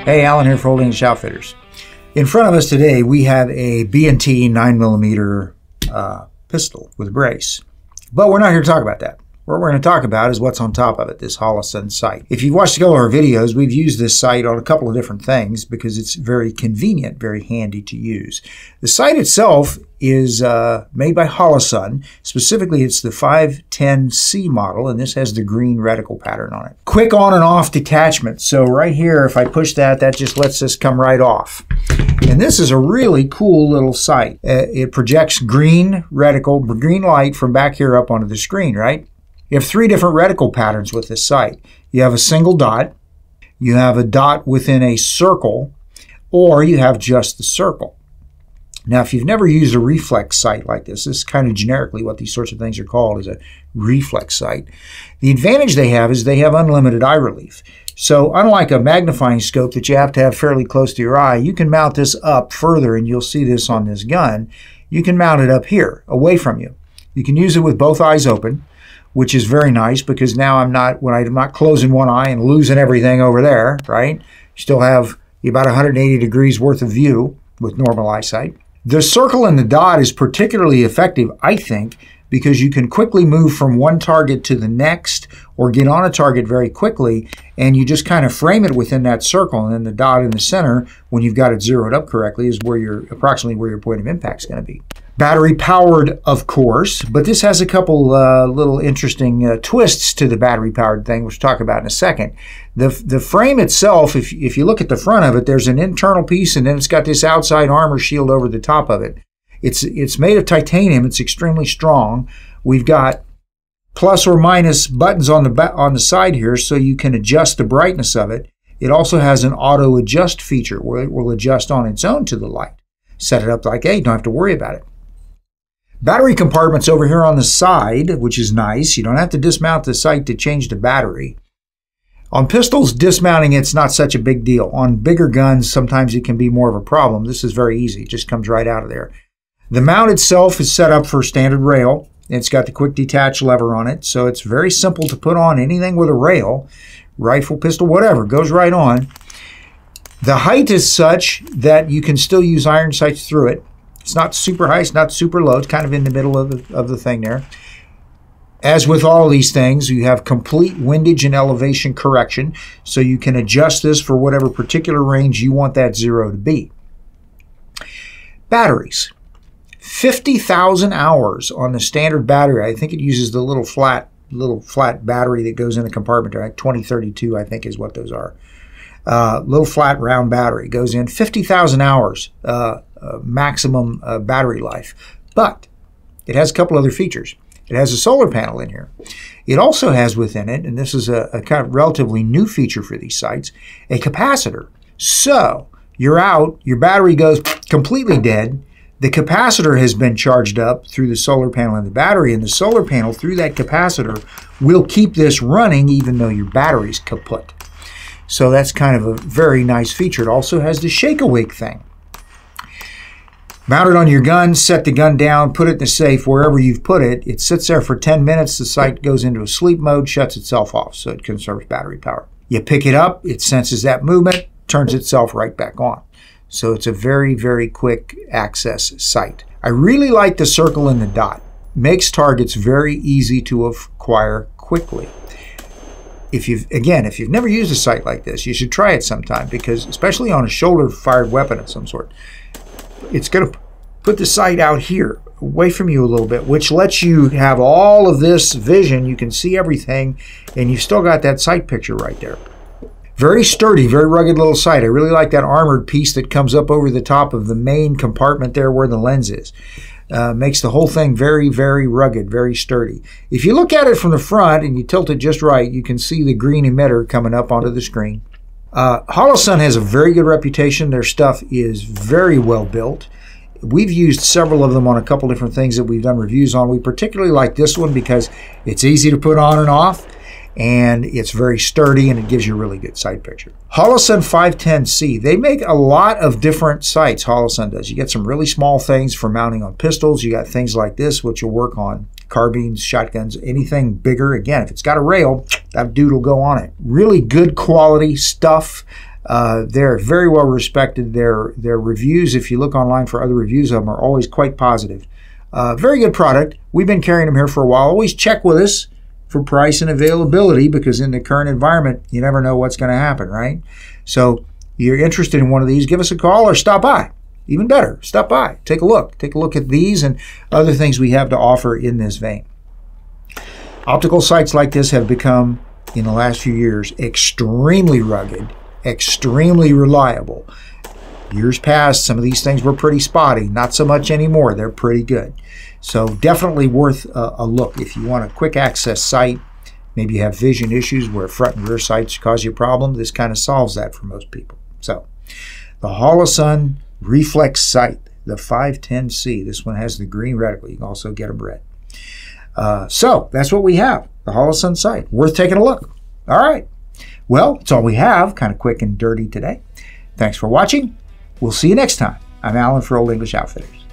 Hey, Alan here for Holosun Outfitters. In front of us today, we have a B&T 9mm pistol with a brace. But we're not here to talk about that. What we're going to talk about is what's on top of it, this Holosun sight. If you've watched a couple of our videos, we've used this sight on a couple of different things because it's very convenient, very handy to use. The sight itself is made by Holosun. Specifically, it's the 510C model, and this has the green reticle pattern on it. Quick on and off detachment. So right here, if I push that, that just lets this come right off. And this is a really cool little sight. It projects green reticle, green light from back here up onto the screen, right? You have three different reticle patterns with this sight. You have a single dot, you have a dot within a circle, or you have just the circle. Now, if you've never used a reflex sight like this is kind of generically what these sorts of things are called, is a reflex sight. The advantage they have is they have unlimited eye relief. So unlike a magnifying scope that you have to have fairly close to your eye, you can mount this up further, and you'll see this on this gun. You can mount it up here, away from you. You can use it with both eyes open, which is very nice because now I'm not closing one eye and losing everything over there, right? You still have about 180 degrees worth of view with normal eyesight. The circle and the dot is particularly effective, I think, because you can quickly move from one target to the next or get on a target very quickly, and you just kind of frame it within that circle, and then the dot in the center, when you've got it zeroed up correctly, is where approximately where your point of impact is going to be. Battery powered, of course, but this has a couple little interesting twists to the battery powered thing, which we'll talk about in a second. The frame itself, if you look at the front of it, there's an internal piece, and then it's got this outside armor shield over the top of it. It's made of titanium. It's extremely strong. We've got plus or minus buttons on the side here, so you can adjust the brightness of it. It also has an auto adjust feature where it will adjust on its own to the light. Set it up like, hey, you don't have to worry about it. Battery compartments over here on the side, which is nice. You don't have to dismount the sight to change the battery. On pistols, dismounting it's not such a big deal. On bigger guns, sometimes it can be more of a problem. This is very easy. It just comes right out of there. The mount itself is set up for standard rail. It's got the quick detach lever on it, so it's very simple to put on anything with a rail, rifle, pistol, whatever, goes right on. The height is such that you can still use iron sights through it. It's not super high, it's not super low, it's kind of in the middle of the thing there. As with all of these things, you have complete windage and elevation correction, so you can adjust this for whatever particular range you want that zero to be. Batteries. 50,000 hours on the standard battery. I think it uses the little flat battery that goes in the compartment there. 2032, I think, is what those are. Little flat round battery goes in. 50,000 hours maximum battery life. But it has a couple other features. It has a solar panel in here. It also has within it, and this is a kind of relatively new feature for these sights, a capacitor. So you're out, your battery goes completely dead. The capacitor has been charged up through the solar panel and the battery, and the solar panel through that capacitor will keep this running even though your battery's kaput. So that's kind of a very nice feature. It also has the shake-awake thing. Mount it on your gun, set the gun down, put it in the safe wherever you've put it. It sits there for 10 minutes. The sight goes into a sleep mode, shuts itself off, so it conserves battery power. You pick it up, it senses that movement, turns itself right back on. So it's a very, very quick access sight. I really like the circle and the dot. Makes targets very easy to acquire quickly. If you've never used a sight like this, you should try it sometime because, especially on a shoulder-fired weapon of some sort, it's going to put the sight out here, away from you a little bit, which lets you have all of this vision. You can see everything, and you've still got that sight picture right there. Very sturdy, very rugged little sight. I really like that armored piece that comes up over the top of the main compartment there where the lens is. Makes the whole thing very, very rugged, very sturdy. If you look at it from the front and you tilt it just right, you can see the green emitter coming up onto the screen. Holosun has a very good reputation. Their stuff is very well built. We've used several of them on a couple different things that we've done reviews on. We particularly like this one because it's easy to put on and off, and it's very sturdy, and it gives you a really good sight picture. Holosun 510C, they make a lot of different sights, Holosun does. You get some really small things for mounting on pistols. You got things like this, which will work on carbines, shotguns, anything bigger. Again, if it's got a rail, that dude will go on it. Really good quality stuff. They're very well respected. Their reviews, if you look online for other reviews of them, are always quite positive. Very good product. We've been carrying them here for a while. Always check with us for price and availability, because in the current environment, you never know what's going to happen, right? So you're interested in one of these, give us a call or stop by. Even better, stop by, take a look. Take a look at these and other things we have to offer in this vein. Optical sights like this have become, in the last few years, extremely rugged, extremely reliable. Years past, some of these things were pretty spotty. Not so much anymore. They're pretty good. So definitely worth a look if you want a quick access sight. Maybe you have vision issues where front and rear sights cause you a problem. This kind of solves that for most people. So the Holosun reflex sight, the 510C. This one has the green reticle. You can also get them red. So that's what we have, the Holosun sight. Worth taking a look. All right. Well, that's all we have. Kind of quick and dirty today. Thanks for watching. We'll see you next time. I'm Alan for Old English Outfitters.